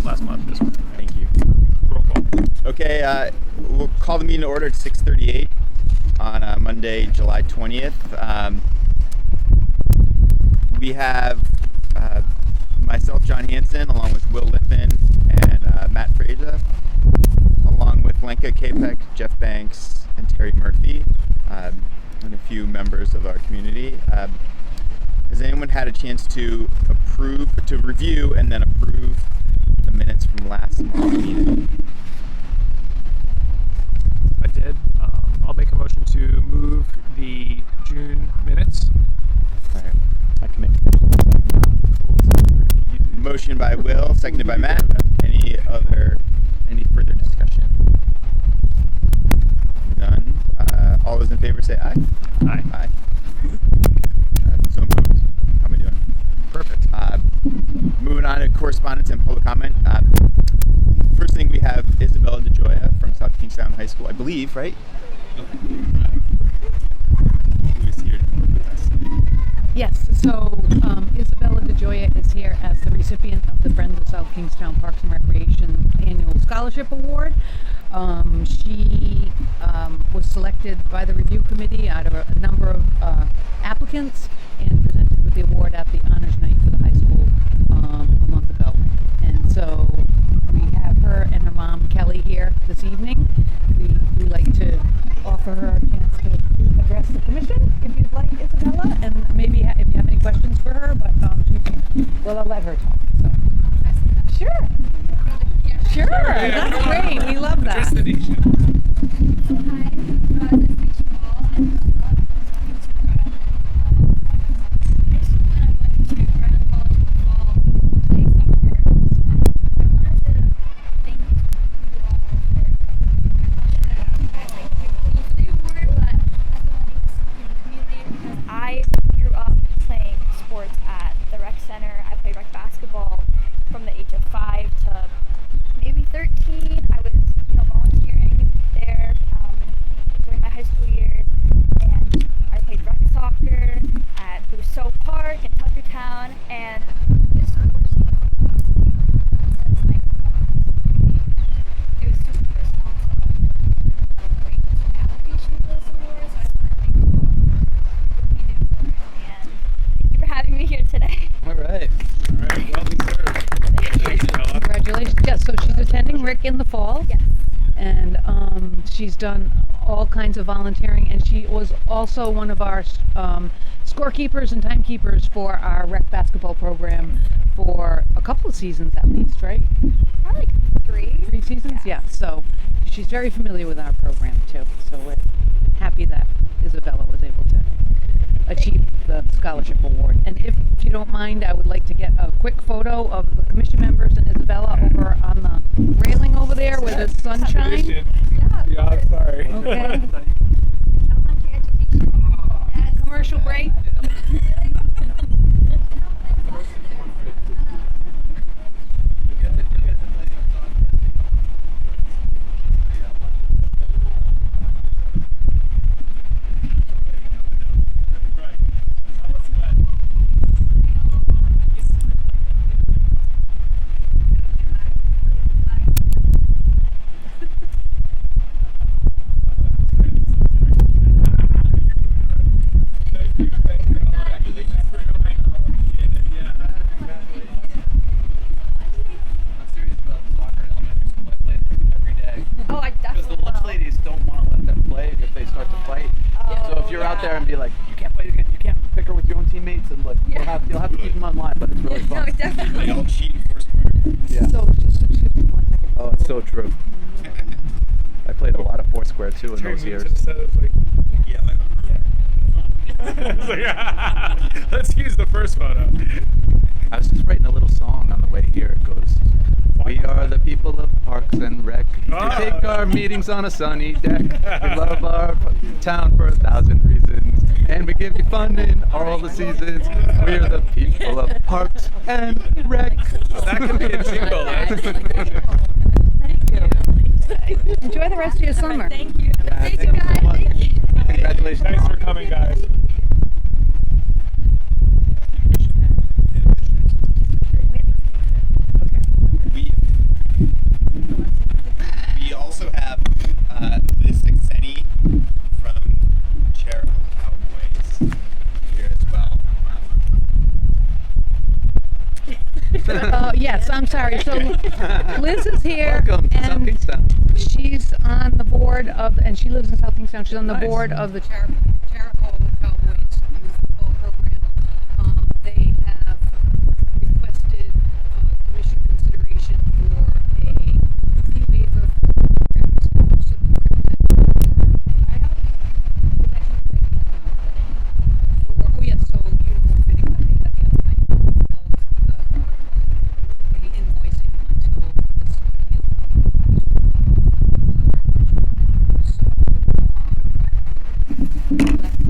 last month, this month. Thank you. Roll call. Okay, we'll call the meeting to order at 6:38 on Monday, July 20th. We have myself, John Hansen, along with Will Lippman and Matt Fraser, along with Lenka Kapek, Jeff Banks, and Terry Murphy, and a few members of our community. Has anyone had a chance to review and then approve the minutes from last month's meeting? I did. I'll make a motion to move the June minutes. All right. I can make a motion by Will, seconded by Matt. Any further discussion? None. All those in favor say aye. Aye. Aye. So moved. How am I doing? Perfect. Moving on to correspondence and public comment. First thing we have Isabella DeJoya from South Kingstown High School, I believe, right? Who is here with us? Yes, so Isabella DeJoya is here as the recipient of the Friends of South Kingstown Parks and Recreation Annual Scholarship Award. She was selected by the review committee out of a number of applicants and presented with the award at the honors night for the high school a month ago. And so we have her and her mom Kelly here this evening. We like to offer her a chance to address the commission if you'd like, Isabella, and maybe if you have any questions for her, but I'll let her talk. So. Sure. Sure, that's great. We love that. Address the nation. Hi, nice to meet you all. I'm I grew up playing sports at the rec center. I played rec basketball from the age of 5 to maybe 13. I was, volunteering there during my high school years, and I played rec soccer at Rousseau Park in Tuckertown, and this sports team since I grew up in this community. It was super personal to bring my application for this award, so I just want to thank you all for giving me the award, and thank you for having me here today. All right. Well deserved. Congratulations. Yes, so she's attending Rick in the fall. Yes. And she's done all kinds of volunteering, and she was also one of our scorekeepers and timekeepers for our rec basketball program for a couple of seasons at least, right? Probably like 3. 3 seasons? Yeah. So she's very familiar with our program too. So we're happy that Isabella was able to achieve the scholarship award. And if you don't mind, I would like to get a quick photo of the commission members and Isabella over on the railing over there where the sunshine. Yeah, I'm sorry. Okay. Elementary education. Yes. Commercial break. Oh, I definitely will. Ladies don't want to let them play if they start to fight. So if you're out there and be like, you can't play, you can't bicker with your own teammates, and like you'll have to keep them online, but it's really fun. No, definitely. They all cheat in Foursquare. Yeah. So just excuse me for 1 second. Oh, it's so true. I played a lot of Foursquare too in those years. Yeah, like, It's like, let's use the first photo. I was just writing a little song on the way here. It goes, "We are the people of Parks and Rec. We take our meetings on a sunny deck. We love our town for 1,000 reasons, and we give you fun in all the seasons. We are the people of Parks and Rec." That could be a jingle. Thank you. Enjoy the rest of your summer. Thank you. Yeah, Thank thank you, you so guys. much. Thank you. Congratulations. Thanks for coming, guys. we Yes, I'm sorry. So Liz is here, Welcome to South and Kingstown. she's on the board of, and she lives in South Kingstown. She's on the Nice. board of the Charahoe Cowboys youth football program. They have requested commission consideration for a fee waiver for oh yes, so uniform fitting that they had the other night. We held the invoicing until this appeal. So, left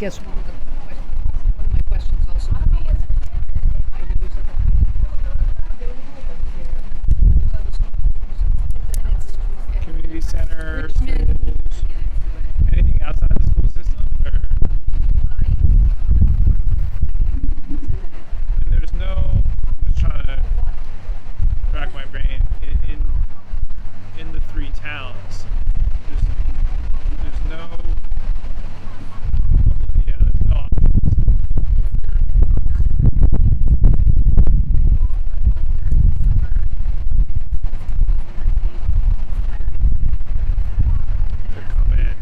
guess one of my questions also would be, is I know you said the high school is not available, but is there other schools? Community center, Richmond, schools, anything outside the school system, or and there's no. I'm just trying to rack my brain in the three towns. There's no. Yeah, there's no options. To come in.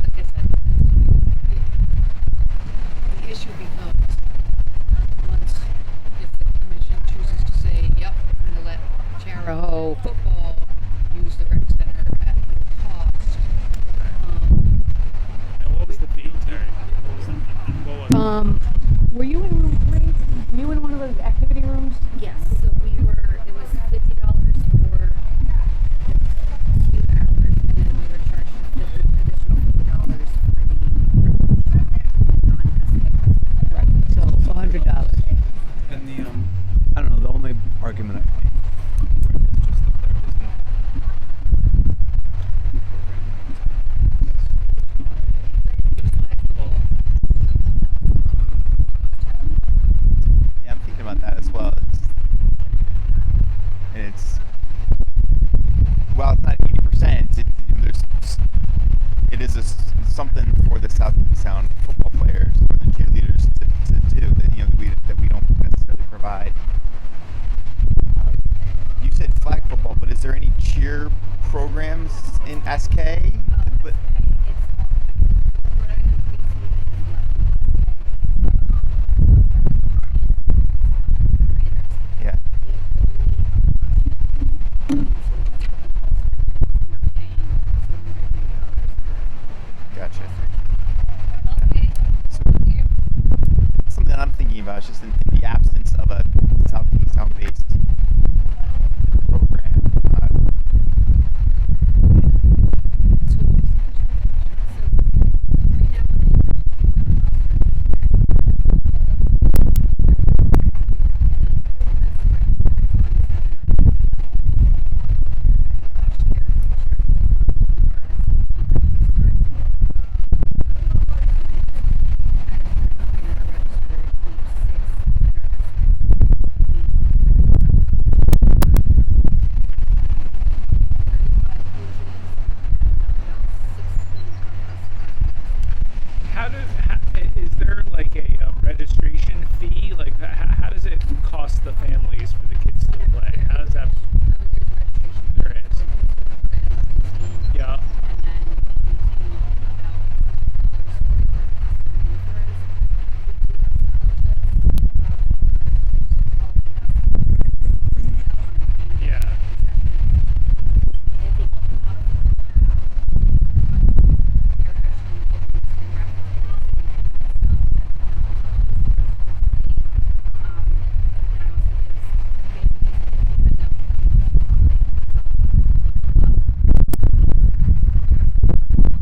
Like I said, the issue becomes once if the commission chooses to say, yep, we're going to let Charahoe football use the rec center at no cost. And what was the fee, Terry? What was it? Were you in room 3? Were you in one of those activity rooms? Yes, so it was $50 for the 2 hours, and then we were charged additional $50 for the non-SK. Right. So $100. And the I don't know. The only argument I make for it is just that there isn't Yeah, I'm thinking about that as well. It's well, it's not 80%. It is something for the South Kingstown football players or the cheerleaders to do that we don't necessarily provide. You said flag football, but is there any cheer programs in SK? But yeah, gotcha. So, something that I'm thinking about is just in the absence of a South Kingstown based program. Is there like a registration fee? Like, how does it cost the families for the kids to play? How does that? There is. Yeah. Yeah.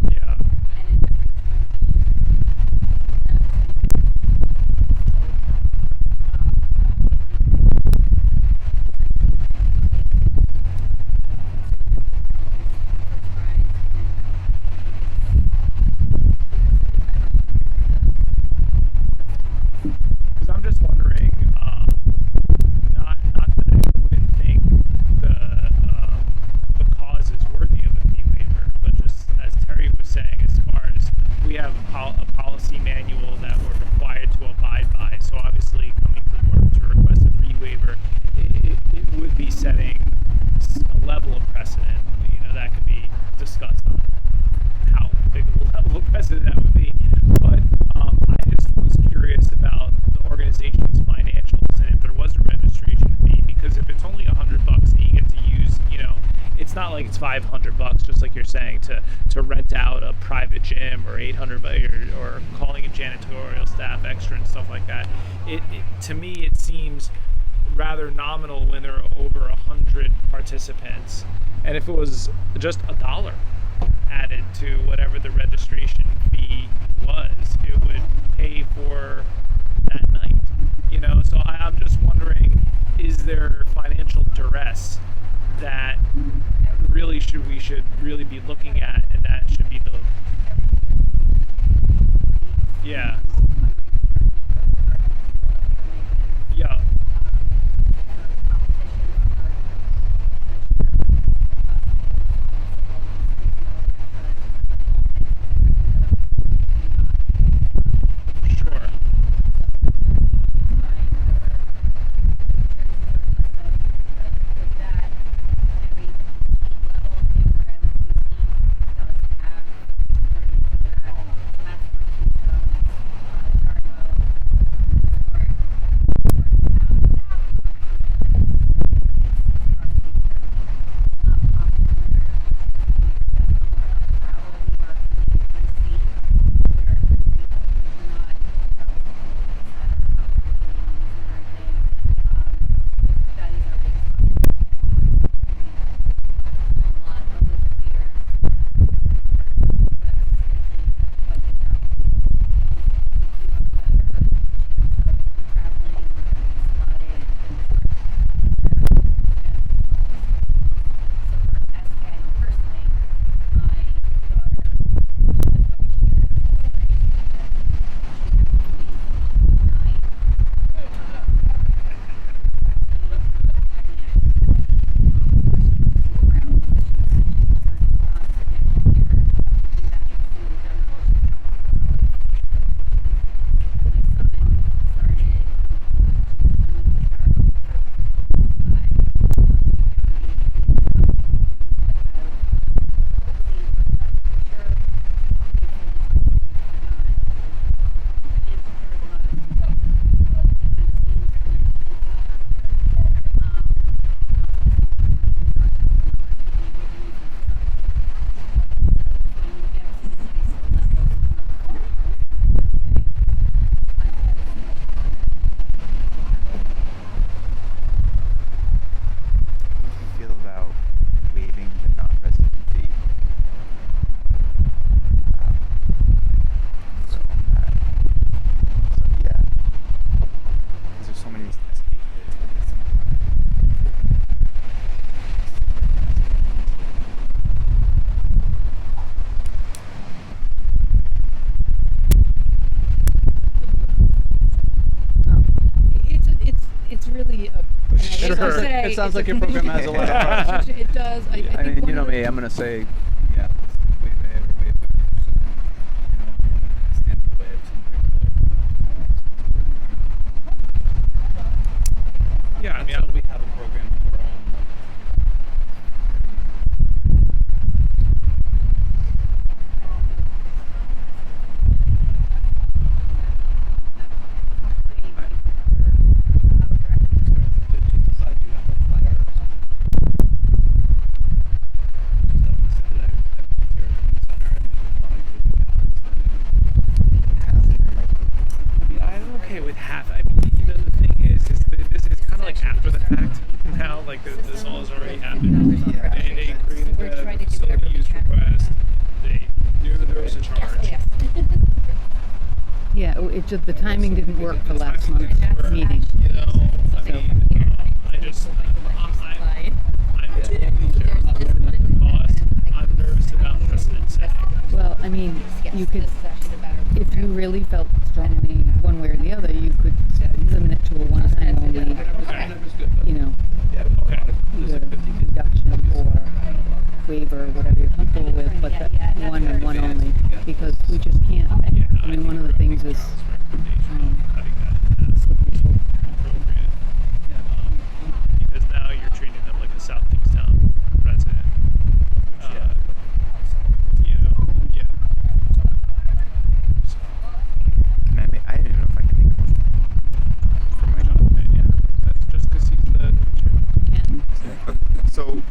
Yeah. Because I'm just wondering, not that I wouldn't think the cause is worthy of a fee waiver, but just as Terry was saying, as far as we have a policy manual that we're required to abide by, so obviously coming to the board to request a fee waiver, it would be setting a level of precedent. That could be discussed on how big of a level of precedent that would be. But I just was curious about the organization's financials and if there was a registration fee, because if it's only $100 and you get to use, it's not like it's $500, just like you're saying, to rent out a private gym, or $800 or calling a janitorial staff extra and stuff like that. To me, it seems rather nominal when there are over 100 participants. And if it was just $1 added to whatever the registration fee was, it would pay for that night. So I'm just wondering, is there financial duress that we should really be looking at, and that should be the yeah. Yeah. Sure. It sounds like your program has a lot of heart. It does. I I think mean, one you know of the- me, I'm gonna say, yeah, it's way there, way 50%. I don't want to stand in the way of some great player. Yeah, I mean, Until we have a program of our own. Just decide, do you have a flyer or something? Just have them send it. I volunteer at the center, and there's a lot of good I mean, I'm okay with half. I mean, the thing is that this is kind of like after the fact now. Like this all has already happened. Yeah. They created We're trying the to do facility whatever we use can. request. They knew that there was a charge. Yes. Yeah, the timing didn't work for last month's meeting. You know, I mean, I just, I'm totally nervous about the cost. I'm nervous about precedent setting. Well, I mean, you could, if you really felt strongly one way or the other, you could limit it to a one-time only, you know, Okay. either reduction or waiver, whatever you're comfortable with, but that one and one only, because we just can't. I mean, one of the things is Cutting that in half slippery slope. appropriate. Because now you're treating them like a South Kingstown resident. You know, yeah. So, I don't even know if I can make a motion for my job. okay, yeah. That's just because he's the chair. So,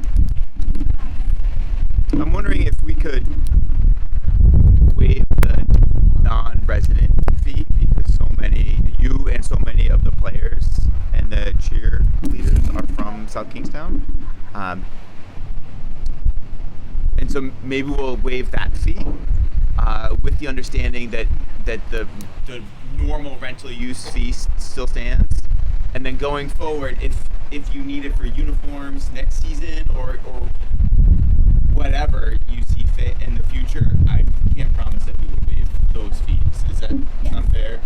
I'm wondering if we could waive the non-resident fee because so many of the players and the cheerleaders are from South Kingstown. And so maybe we'll waive that fee with the understanding that the normal rental use fee still stands. And then going forward, if you need it for uniforms next season or whatever you see fit in the future, I can't promise that we would waive those fees. Is that sound fair?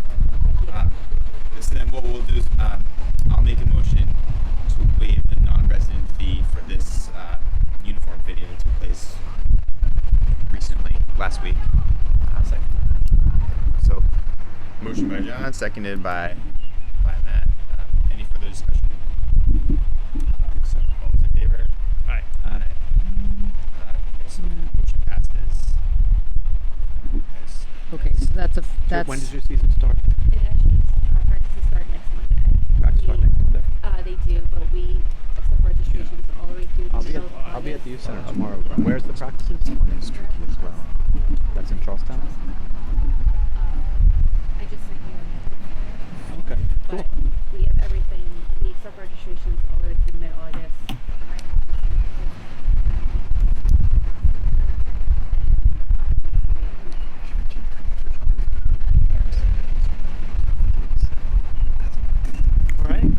So then what we'll do is I'll make a motion to waive the non-resident fee for this uniform video that took place recently, last week. So, motion by John, seconded by Matt. Any further discussion? All those in favor? Aye. So motion passes. Okay, so that's. When does your season start? It actually, practices start next Monday. Practice start next Monday? They do, but we accept registrations all the way through the middle of I'll be at the youth center August. tomorrow. Where's the practices? It's tricky as well. That's in Charlestown? I just sent you an Okay, cool. but we have everything, we accept registrations all the way through mid-August. All right.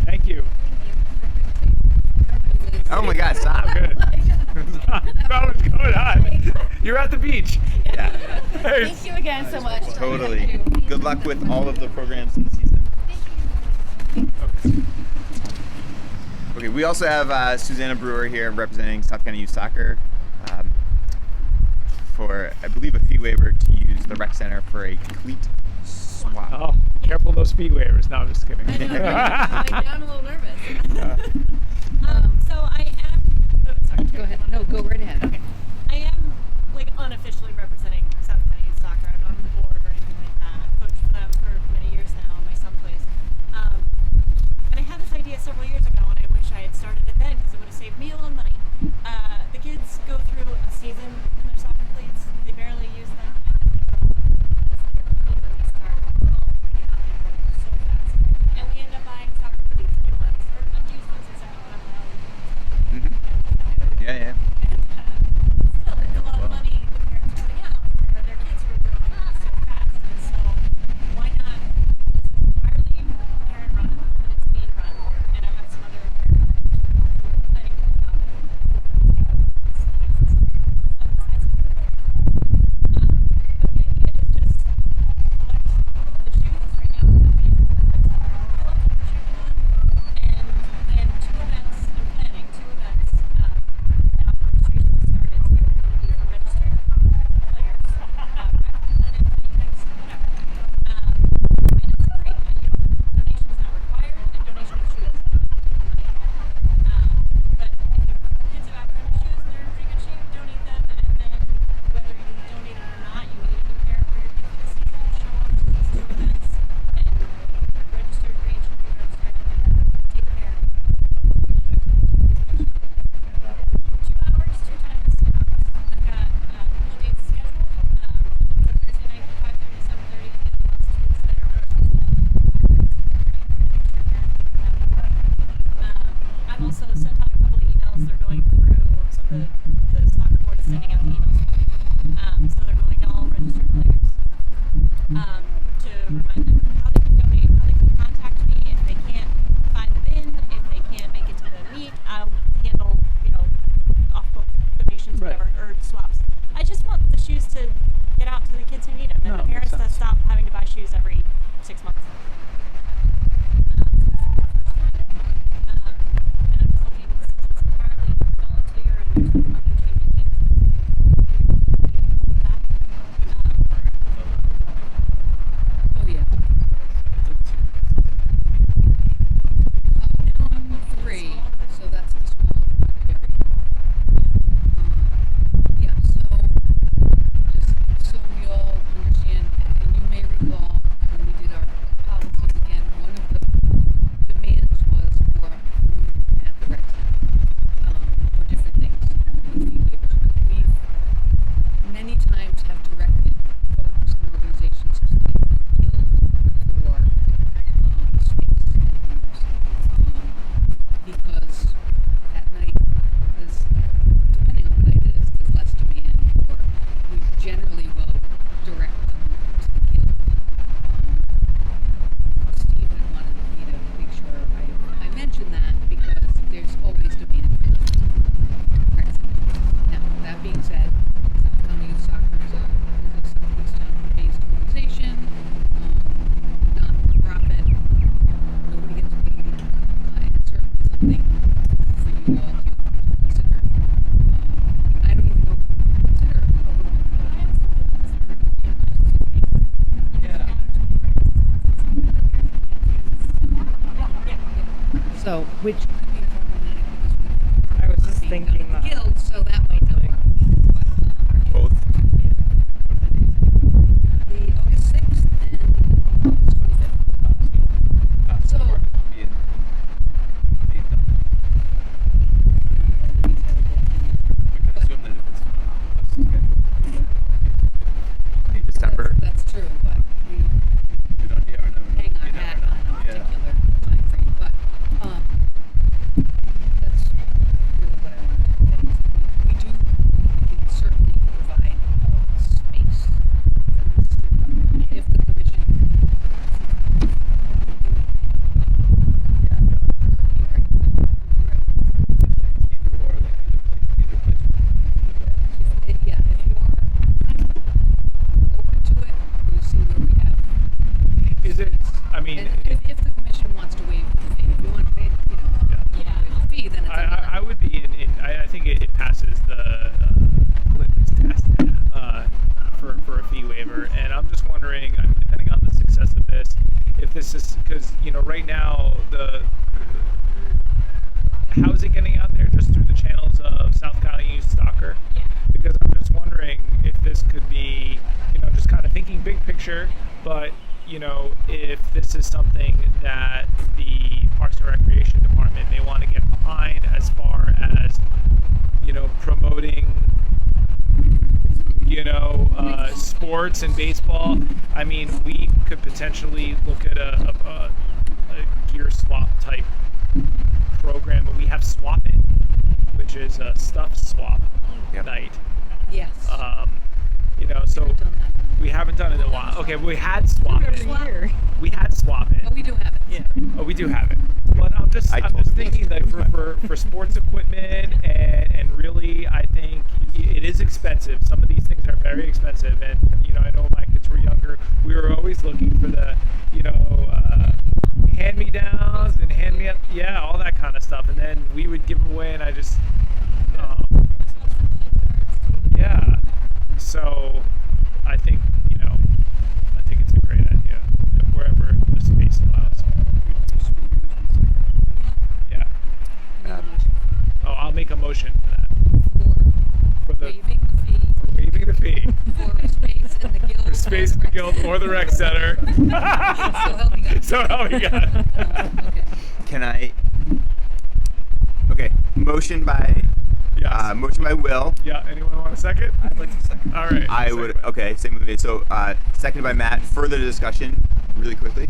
Thank you. Oh my God! Stop. Good. What was going on? You're at the beach. Yeah. Thank you again so much. Totally. Good luck with all of the programs in the season. Okay. Okay, we also have Susanna Brewer here representing South County Youth Soccer for, I believe, a fee waiver to use the rec center for a cleat swap. Oh, careful those fee waivers. No, I'm just kidding. I know, right? Like, now I'm a little nervous. So I am. Oh, sorry. Go ahead. No, go right ahead. Okay. I am like unofficially representing South County Youth Soccer. I'm not on the board or anything like that. I've coached for them for many years now. My son plays. And I had this idea several years ago, and I wish I had started it then because it would have saved me a lot of money. The kids go through a season in their soccer cleats. They barely use them, and then they grow up as they're clean when they start. Oh, yeah, they grow so fast. And we end up buying soccer cleats, new ones, or unused ones, etc. Yeah. Still, it's a lot of money the parents are putting out for their kids who are growing up so fast. And so, why not? This is entirely parent run, and it's being run. And I have some other parent managers who are comfortable planning about it. Hopefully, we'll take over this next some decides to do it later. But the idea is just collect the shoes. Right now, we've got bands and clips that we're collecting the shoes on, and plan two events. I'm planning two events. Now the registration has started, so it'll be for registered players, representatives, any types, whatever. And it's free. Donation is not required, and donation of shoes. I'm not taking money at all. But if your kids have outgrown your shoes and they're in pretty good shape, donate them. And then whether you donate it or not, you need a new pair for your kid for the season. Show up to these two events, and you're registered, your age should be registered, and then take care. 2 hours, 2 times in August. I've got a couple dates scheduled. One's a Thursday night from 5:30 to 7:30, and the other one's 2 weeks later on a Tuesday, 5:30 to 7:30. Trying to make sure parents have that. I've also sent out a couple of emails. They're going through, so the soccer board is sending out the emails. So they're going to all registered players to remind them how they can donate, how they can contact me if they can't find the bin, if they can't make it to the meet. I'll handle, off-book donations, Right. whatever, or swaps. I just want the shoes to get out to the kids who need them, and No, the parents makes to sense. stop having to buy shoes every 6 months. And I'm just looking, since it's entirely volunteer and there's no money changing hands, that. Oh yeah. No, I'm looking at Three. smaller. So that's the smaller area. Yeah. So just so we all understand, and you may recall when we did our policies again which could be problematic because we I was not just being done thinking at the that. guild, so that might not work. But, Both. yeah. The August 6th and August 25th. So, being done. we can We can assume that if it's scheduled In December. That's true, but we you don't ever know. hang our You never hat know. on a Yeah. particular time frame. But that's really what I wanted to say. Is that we can certainly provide space for this if the commission. Right. Either or, like either place. Yeah, if you're open to it, we'll see where we have. Is it? I mean, And if the commission wants to waive the fee, if you want to pay, you know, Yeah. waive the fee, then it's another. I would be I think it passes the litmus test for a fee waiver, and I'm just wondering. I mean, depending on the success of this, if this is because right now how is it getting out there? Just through the channels of South County Youth Stalker? Yeah. Because I'm just wondering if this could be, just kind of thinking big picture, but if this is something that the Parks and Recreation Department may want to get behind as far as, promoting, sports and baseball. I mean, we could potentially look at a gear swap type program, and we have Swap It, which is a stuff swap Yep. night. Yes. So We've done that. we haven't done it in a while. Okay, we had Swap It. year. We had Swap It. Oh, we do have it. Yeah. Oh, we do have it. But I'm just thinking that for sports equipment and really, I think it is expensive. Some of these things are very expensive, and I know when my kids were younger, we were always looking for the hand-me-downs and yeah, all that kind of stuff, and then we would give them away, and I just yeah. So I think it's a great idea wherever the space allows. Yeah. Oh, I'll make a motion for that. For the Waiving the fee for waiving the fee for space in the guild. for space in the guild or the rec center. So help me God. So help me God. Okay. Can I? Okay. Motion by Will. Yeah. Anyone want a second? I'd like to second. All right. I would. Second. Okay. Same with me. So seconded by Matt. Further discussion, really quickly.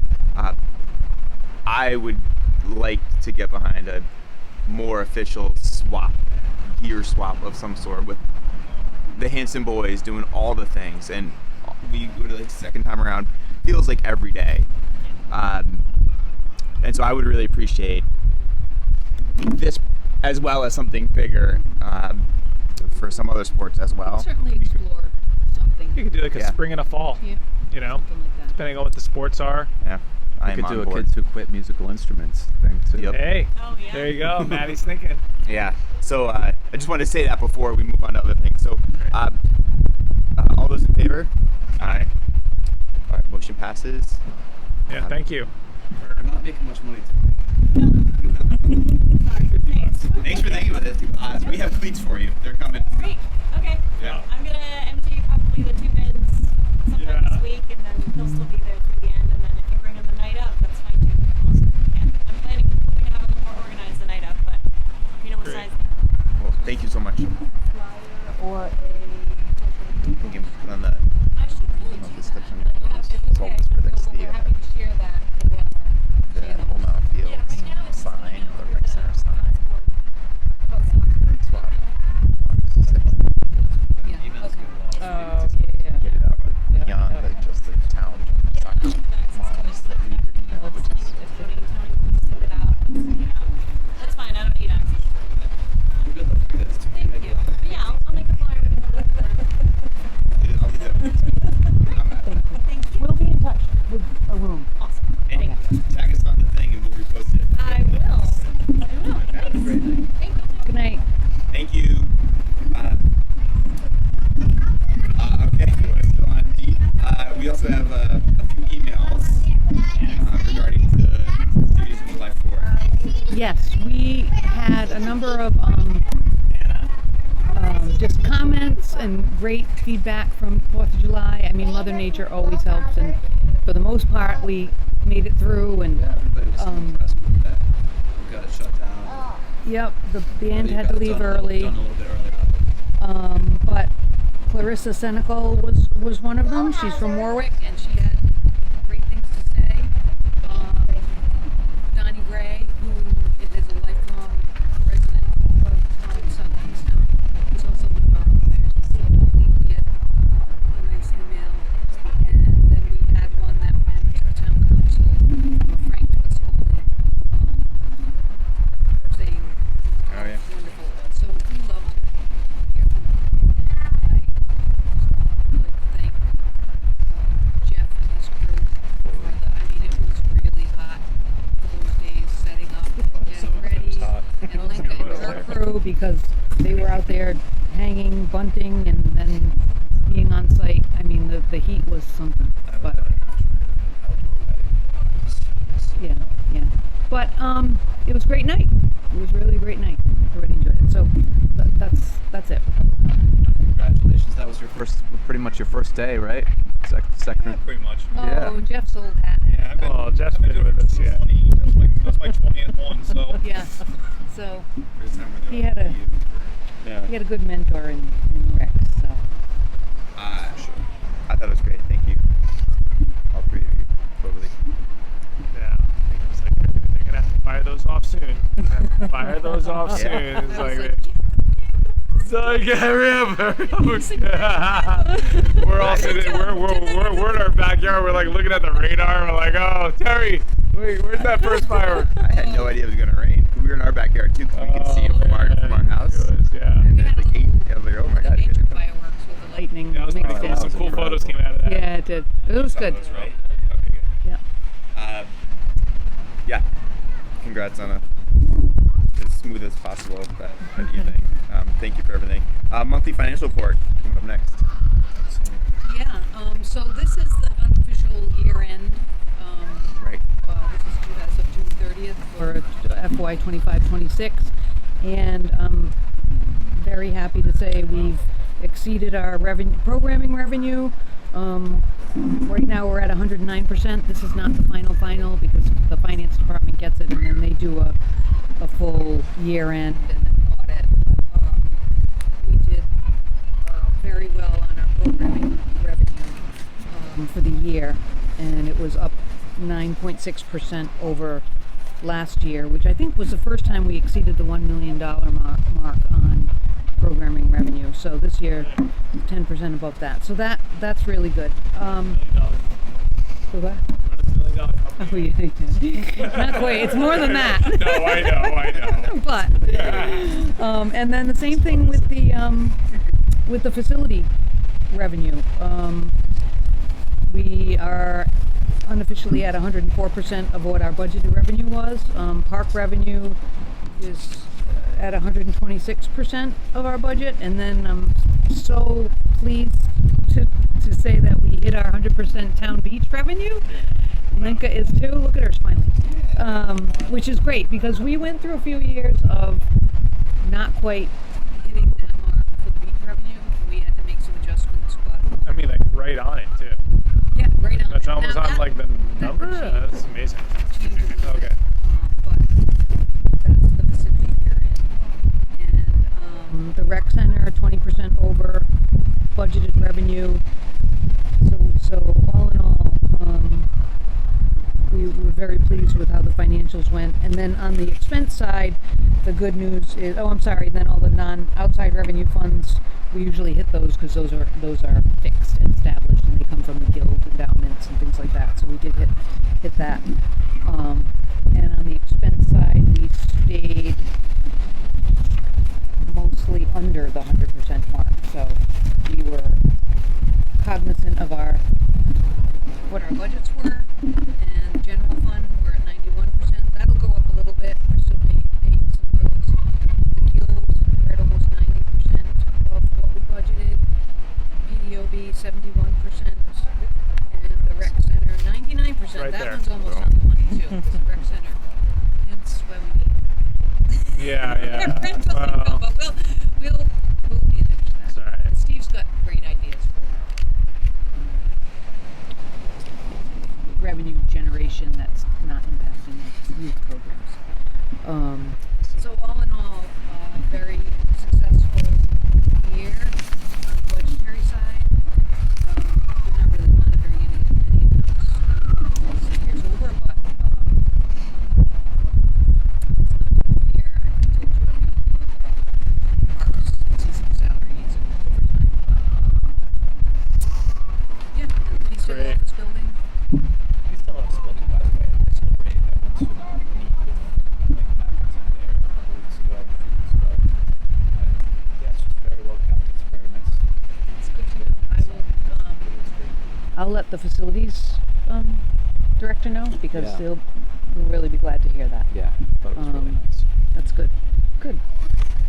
I would like to get behind a more official gear swap of some sort with the Hanson boys doing all the things, and we go to second time around. Feels like every day, and so I would really appreciate this as well as something bigger for some other sports as well. Certainly Would be great. explore something. You could do like a Yeah. spring and a fall. Yeah. Something like that. Depending on what the sports are. Yeah, I We am could on do a board. kids who quit musical instruments thing too. Yep. Hey. Oh, yeah. There you go. Maddie's thinking. Yeah. So I just wanted to say that before we move on to other things. So all those in favor? Aye. All right. Motion passes. Yeah. Thank you. We're not making much money today. Thanks for thinking with it. We have cleats for you. They're coming. Great. Okay. Yeah. I'm gonna empty probably the 2 bins sometime Yeah. this week, and then they'll still be there through the end. And then if you bring them the night of, that's fine too. Awesome. And I'm hoping to have a little more organized the night of, but you know what Great. size. Well, thank you so much. Or You can put on the. I should really Well, do this that. steps on but your I have to- toes. okay. For this, No, but we're happy to share that to our the channel. home out fields Yeah, right now it's just sign, the the rec center sign. board. Swap. August 6th. number of just comments and great feedback from 4th of July. I mean, Mother Nature always helps, and for the most part, we made it through. And Yeah, everybody was so impressed with that. We got it shut down. yep, the band You had got to it leave done early. Done a little bit early. But Clarissa Senecal was one of them. She's from Warwick, and she had great things to say. Donnie Gray, who is a lifelong resident of South Kingstown, he's also one of our players. He had a nice email, and then we had one that went to the town council, Frank Ascoli, saying Oh, yeah. wonderful. So we loved to hear from him. And I'd like to thank Jeff and his crew for the, I mean, it was really hot for those days setting up and getting ready. And Linka and her crew, because they were out there hanging, bunting, and then being on site. I mean, the heat was something. I was But at an outdoor wedding. It was so yeah, yeah. But it was a great night. It was really a great night. Everybody enjoyed it. So that's it for public comment. Congratulations, that was your first, pretty much your first day, right? Second. Pretty much. Yeah. Oh, Jeff's old hat. Yeah, I've been, Oh, well, Jeff's been with us, yeah. That's my 20th one, so. Yeah. So First time we're he gonna had a see you for- Yeah. he had a good mentor in Rex. So I thought it was great. Thank you, all three of you, totally. Yeah, I think it was like they're gonna have to fire those off soon. Fire those off soon. It's like yeah, remember. We're all sitting. We're in our backyard. We're like looking at the radar. We're like, oh, Terry, wait, where's that first firework? I had no idea it was gonna rain. We were in our backyard too, because we could see it from our house. It was, yeah. And then like 8, I was like, oh my the god, here nature they come. fireworks with the lightning. That was makes pretty cool. it- Some cool photos came out of that. Yeah, it did. It was good. Those, right? Okay, good. Yeah. Yeah. Congrats on as smooth as possible that evening. Thank you for everything. Monthly financial report coming up next. Yeah. So this is the unofficial year end. Right. This is due as of June 30th for FY 25-26, and I'm very happy to say we've exceeded our programming revenue. Right now we're at 109%. This is not the final because the finance department gets it, and then they do a full year end and then audit. But we did very well on our programming revenue for the year, and it was up 9.6% over last year, which I think was the first time we exceeded the $1 million mark on programming revenue. So this year, 10% above that. So that's really good. So what? Oh, yeah. Not quite. It's more than that. No, I know. But and then the same thing with the facility revenue. We are unofficially at 104% of what our budgeted revenue was. Park revenue is at 126% of our budget, and then I'm so pleased to say that we hit our 100% town beach revenue. Linka is too. Look at her smiling, which is great because we went through a few years of not quite hitting that mark for the beach revenue. We had to make some adjustments, but I mean, like right on it too. yeah, right on. That's it. almost Now on that- like the that number. would Yeah, that's amazing. change a little Okay. bit, but that's the vicinity we're in. And the rec center, 20% over budgeted revenue. So all in all, we were very pleased with how the financials went. And then on the expense side, the good news is, then all the non-outside revenue funds, we usually hit those because those are fixed and established, and they come from the guild endowments and things like that. So we did hit that. And on the expense side, we stayed mostly under the 100% mark. So we were cognizant of what our budgets were, and general fund we're at 91%. That'll go up a little bit. We're still paying some bills. The guild we're at almost 90% of what we budgeted. PDOB 71%, and the rec center 99%. Right that there. one's almost on the money too. 'Cause the rec center, hence why we need Yeah, yeah. Rental Well, income, but we'll manage that. it's all right. Steve's got great ideas for revenue generation that's not impacting youth programs. So all in all, very successful year on the budgetary side. We're not really monitoring any of those as the year's over, but it's nothing new here. I told you every month about parks, season salaries, and overtime. But yeah, the Kingstown Great. office building. We still have this building, by the way. It's great. I went to meet with Matt was in there a couple weeks ago, 2 weeks ago. And yeah, it's just very well kept. It's very nice. It's good to know. I will. It's great. I'll let the facilities director know because Yeah. they'll really be glad to hear that. Yeah, but it was really nice. That's good. Good.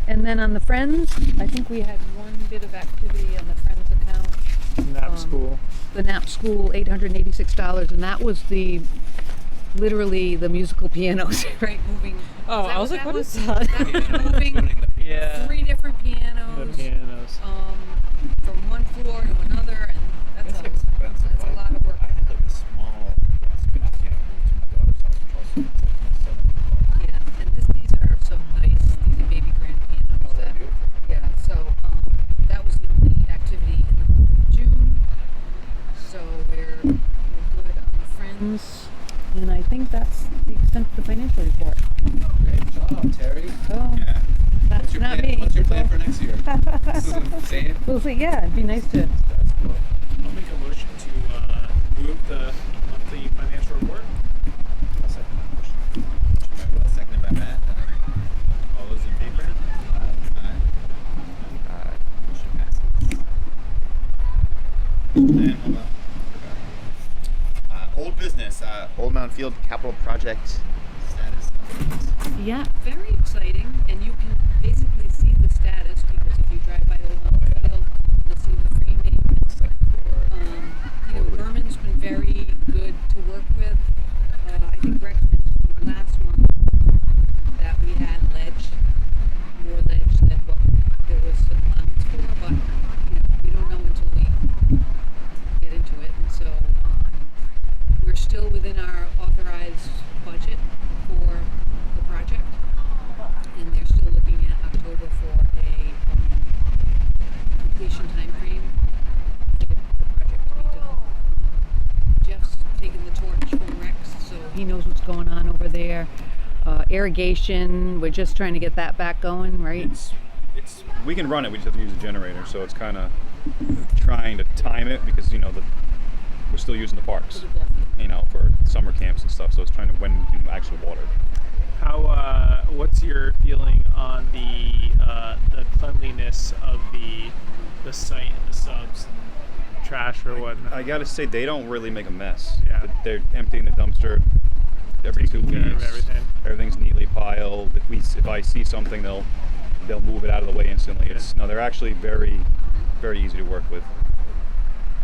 And then on the Friends, I think we had one bit of activity on the Friends account. Nap school. The Knapp School, $886, and that was literally the musical pianos. Right, moving. Oh, Is that I was like, what is was? that? Moving Tuning the piano. Yeah. 3 different The pianos pianos. from one floor to another, and It's that's expensive. a lot of work. I had like a small spinning piano moved to my daughter's house in Chelsea. It's like $700. Yeah, and these are some nice, these are baby grand pianos. Oh, they're that, beautiful. yeah, so that was the only activity in the month of June. So we're good on the Friends. And I think that's the extent of the financial report. Great job, Terry. Oh, Yeah. that's What's your not plan? me. What's your plan for next year? This is insane. We'll see. Yeah, it'd be nice to. That's cool. I'll make a motion to move the monthly financial report. I'll second that motion. Motion by Will, seconded by Matt. All those in favor? Aye. Motion passes. Then, hold on. Old business, Old Mountain Field capital project status updates. Yeah, very exciting, and you can basically see the status because if you drive by Old Mountain Field, you'll see the framing. Second floor. Berman's been very good to work with. I think Rex mentioned last month that we had more ledge than what there was an allowance for, but we don't know until we get into it, and so we're still within our authorized budget for the project, and they're still looking at October for a completion time frame for the project to be done. Jeff's taken the torch from Rex, so He knows what's going on over there. Irrigation, we're just trying to get that back going, right? It's we can run it. We just have to use a generator, so it's kind of trying to time it because we're still using the parks, for summer camps and stuff. So it's trying to when we can actually water. How? What's your feeling on the cleanliness of the site and the subs and trash or whatnot? I gotta say they don't really make a mess. Yeah. They're emptying the dumpster every 2 Taking care of weeks. everything. Everything's neatly piled. If I see something, they'll move it out of the way instantly. They're actually very, very easy to work with.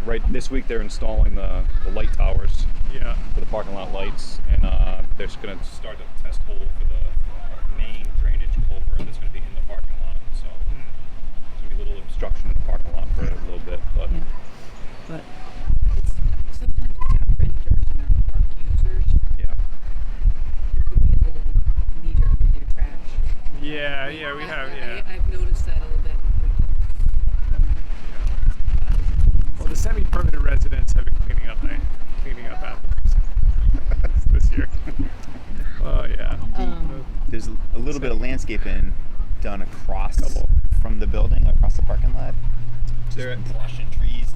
Right this week they're installing the light towers Yeah. for the parking lot lights, and they're just going to start a test hole for the main drainage culvert that's going to be in the parking lot. So there's going to be a little obstruction in the parking lot for a little bit, but Yeah. But sometimes it's our renters and our park users yeah. who could be a little neater with their trash. Yeah, we have, yeah. I've noticed that a little bit. Well, the semi-permanent residents have been cleaning up after this year. Oh yeah. There's a little bit of landscaping done across Couple. from the building, across the parking lot. They're Brush and trees.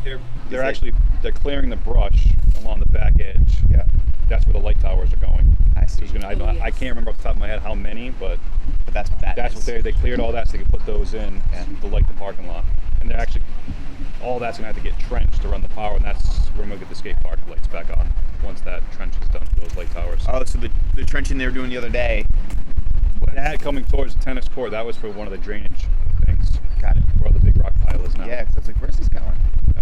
they're clearing the brush along the back edge. Yeah. That's where the light towers are going. I see. I can't remember off the top of my head how many, but But that's what that's what they cleared all that so they could put those in to light the parking lot. And they're actually all that's gonna have to get trenched to run the power, and that's where we're gonna get the skate park lights back on once that trench is done for those light towers. Oh, so the trenching they were doing the other day. That coming towards the tennis court, that was for one of the drainage things. Got it. Where the big rock pile is now. Yeah, because I was like, where's this going? Yeah.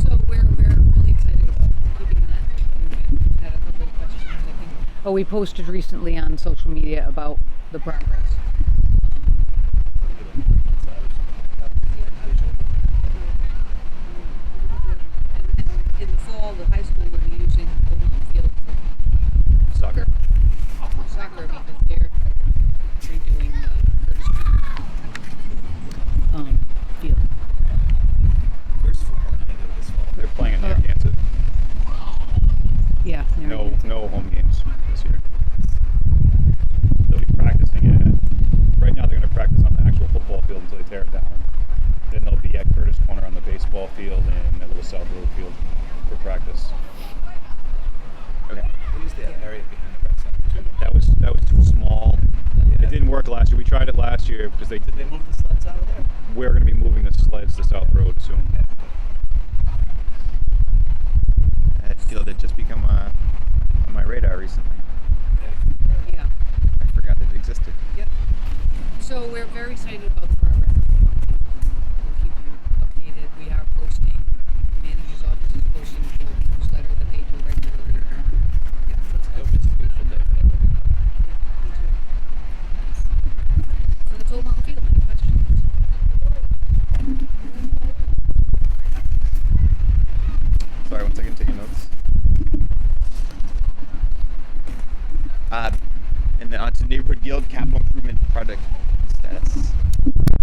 So we're really excited about keeping that moving. We've had a couple of questions, I think. but we posted recently on social media about the progress. And in the fall, the high school will be using Old Mountain Field for Soccer. soccer because they're redoing the Curtis King. Field. Where's football gonna go this fall? They're playing in Narragansett. Yeah. No home games this year. They'll be practicing at. Right now, they're going to practice on the actual football field until they tear it down. Then they'll be at Curtis Corner on the baseball field and that little South Road field for practice. Okay. What is that area behind the rec center too? That was too small. It didn't work last year. We tried it last year because Did they move the sleds out of there? we're going to be moving the sleds to South Road soon. That field had just become on my radar recently. Yeah. I forgot it existed. Yep. So we're very excited about the progress of the Mountain Field, and we'll keep you updated. We are posting, the manager's office is posting the newsletter that they do regularly. Yeah, I hope it's a beautiful day for that rec. me too. So that's Old Mountain Field. Any questions? Sorry, 1 second, taking notes. And then on to Neighborhood Guild Capital Improvement Project status.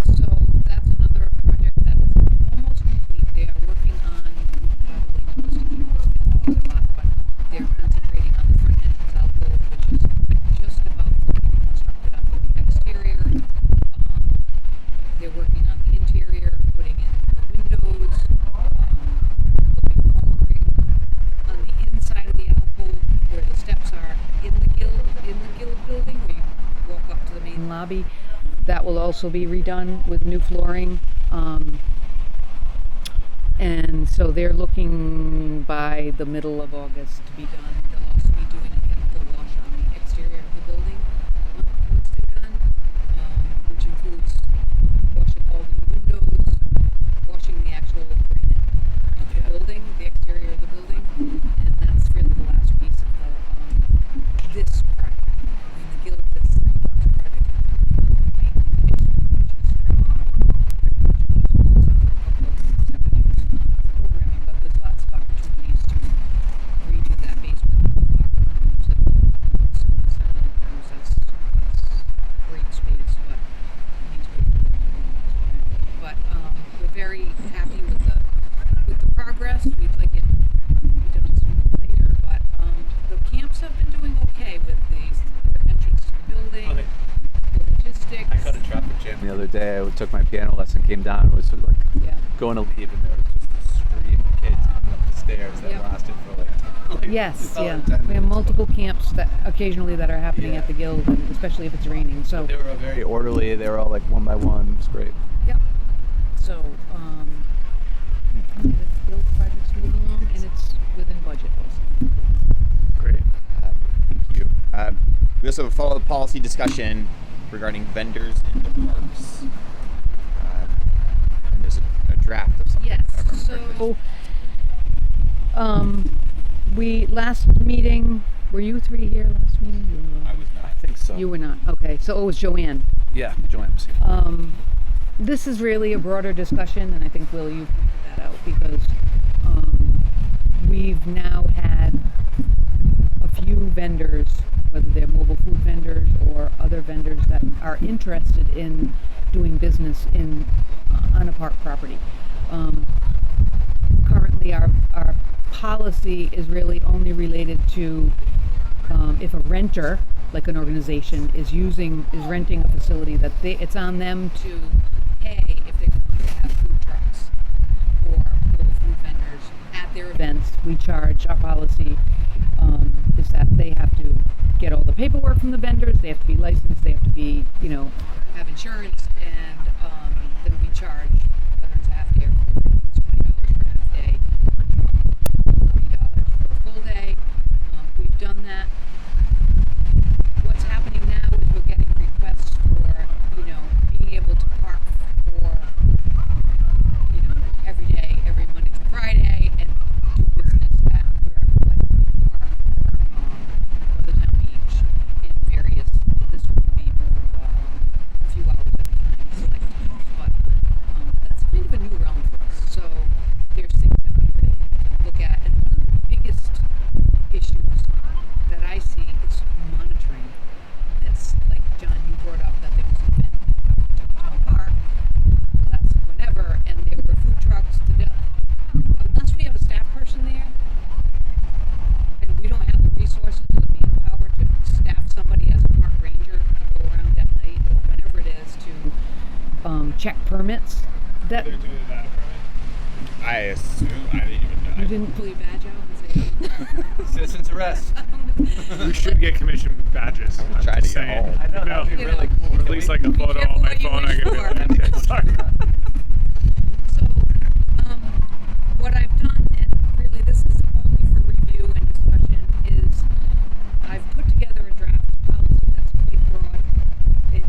So that's another project that is almost complete. They are working on, you probably noticed if you looked at the lot, but they're concentrating on the front entrance alcove, which is just about fully constructed on the exterior. They're working on the interior, putting in the windows, there'll be flooring on the inside of the alcove where the steps are in the guild building, where you walk up to the main Lobby. That will also be redone with new flooring. And so they're looking by the middle of August to be done. They'll also be doing a chemical wash on the exterior of the building once they're done, which includes washing all the new windows, washing the actual granite of the building, the exterior of the building, and that's really the last piece of the this project. I mean, the guild, this project, mainly the basement, which is right now pretty much usable except for a couple of seven-use programming, but there's lots of opportunities to redo that basement, the locker rooms and some of the secondary rooms. That's great space, but it needs to be further improved. But we're very happy with the progress. We'd like it to be done sooner than later, but the camps have been doing okay with the other entrance to the building, the logistics. I caught a traffic jam the other day. I took my piano lesson, came down, and was sort of like Yeah. going to leave, and there was just a stream of kids coming up the stairs that Yep. lasted for like Yes, it felt yeah. like 10 We have minutes, multiple but camps that occasionally that are happening Yeah. at the guild, and especially if it's raining. So They were very orderly. They were all like one by one. It was great. Yep. So, the guild project's moving along, and it's within budget also. Great. Thank you. We also have a follow-up policy discussion regarding vendors in the parks. And there's a draft of something. Yes. if I remember correctly. So, we last meeting. Were you three here last meeting? You were, I was not. I think so. You were not. Okay. So it was Joanne. Yeah, Joanne was here. This is really a broader discussion, and I think, Will, you pointed that out because we've now had a few vendors, whether they're mobile food vendors or other vendors that are interested in doing business on a park property. Currently, our policy is really only related to if a renter, like an organization, is renting a facility that it's on them to pay if they're going to have food trucks or mobile food vendors at their events. We charge, our policy is that they have to get all the paperwork from the vendors, they have to be licensed, they have to be, have insurance, and then we charge, whether it's a half day or full day, it's $20 for a half day per truck, $40 for a full day. We've done that. What's happening now is we're getting requests for, being able to park for, every day, every Monday through Friday, and do business at wherever, like Green Park or the town meeting check permits. That, They're doing that permit. I assume I didn't even know. you didn't, Pull your badge out and say, Citizens arrest. We should get commission badges. I'm Try to just get saying. all. I know, No. that'd be You really know. cool. Or at Can least we- like a photo careful on my what you phone. I wish can be for. like, sorry. So, what I've done, and really this is only for review and discussion, is I've put together a draft policy that's quite broad. It,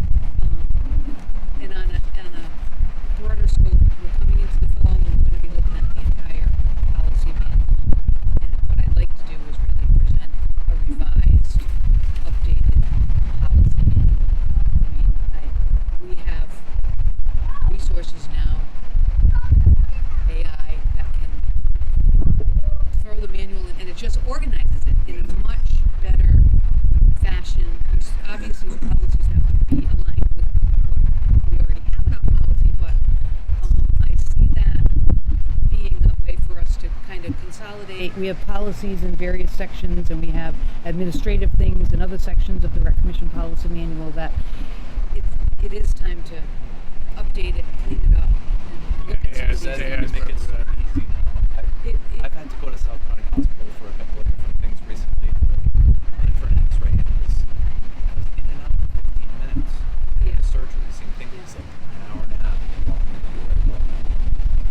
and on a broader scope, we're coming into the fall and we're gonna be looking at the entire policy manual. And what I'd like to do is really present a revised, updated policy manual. I mean, we have resources now, AI, that can throw the manual in, and it just organizes it in a much better fashion. Obviously, the policies have to be aligned with what we already have in our policy, but I see that being a way for us to kind of consolidate. we have policies in various sections, and we have administrative things in other sections of the Rec Commission policy manual that, It is time to update it, clean it up, and look at some Yeah, of Said these it yeah, would make it so easy now. I've had to go to South County Hospital for a couple of different things recently. I went in for an X-ray and I was in and out in 15 minutes. I had a surgery. Same thing. It was like an hour and a half. Walking in the door.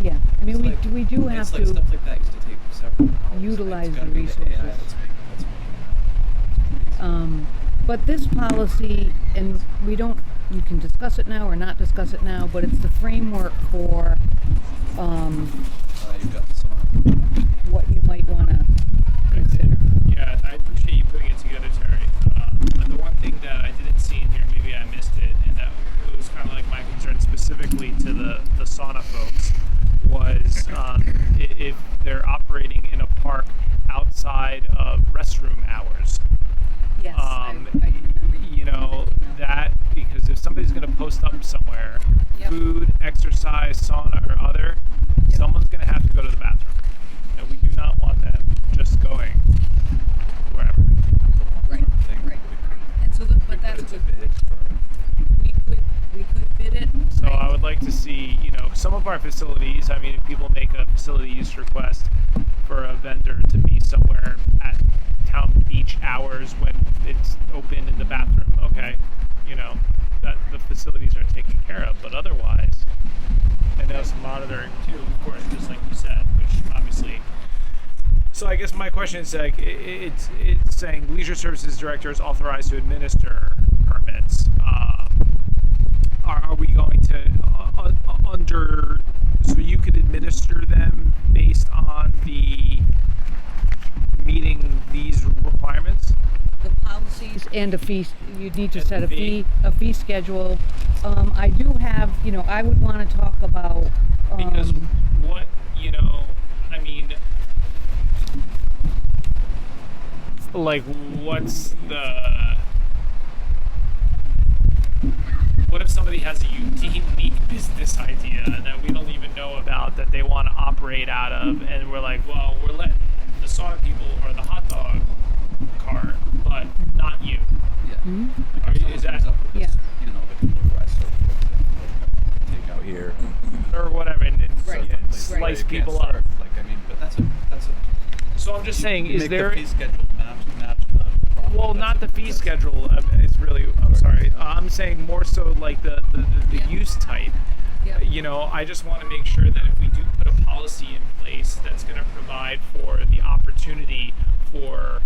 yeah, I mean, It's like- we do have it's like to, stuff like that used to take several hours. utilize It's gotta the be AI resources. that's making it happen. but this policy, and you can discuss it now or not discuss it now, but it's the framework for, You've got someone. what you might wanna consider. Yeah, I appreciate you putting it together, Terry. The one thing that I didn't see in here, maybe I missed it, and that it was kind of like my concern specifically to the sauna folks, was if they're operating in a park outside of restroom hours. Yes, I remember You know, that, because if somebody's going to post up somewhere, Yep. food, exercise, sauna, or other, Yep. someone's going to have to go to the bathroom. And we do not want them just going wherever. Right, Thing. right. And so, but that's It's a good. bid for. We could bid it. So right? I would like to see, you know, some of our facilities, I mean, if people make a facility use request for a vendor to be somewhere at town beach hours when it's open in the bathroom, okay, you know, that the facilities are taken care of, but otherwise, and there's some monitoring too, of course, just like you said, which obviously. So I guess my question is like, it's saying leisure services director is authorized to administer permits. Are we going to under, so you could administer them based on the meeting these requirements? The policies, And a fee, you need to And set the fee. a fee schedule. I do have, I would wanna talk about, Because what, you know, I mean, like, what's the, what if somebody has a unique business idea that we don't even know about that they want to operate out of, and we're like, well, we're letting the sauna people or the hot dog cart, but not you. Yeah. Are you- Someone is that, comes up with Yeah. this, you know, like motorized surf take out here. or whatever, and Right. yeah, Places where slice you can't people up. surf. Like, I mean, but that's a. So I'm just saying, You is make there? the fee schedule match the. Well, that's not a- the fee that's- schedule is really. I'm sorry. I'm saying more so like the Yeah. use type. Yeah. You know, I just want to make sure that if we do put a policy in place that's going to provide for the opportunity for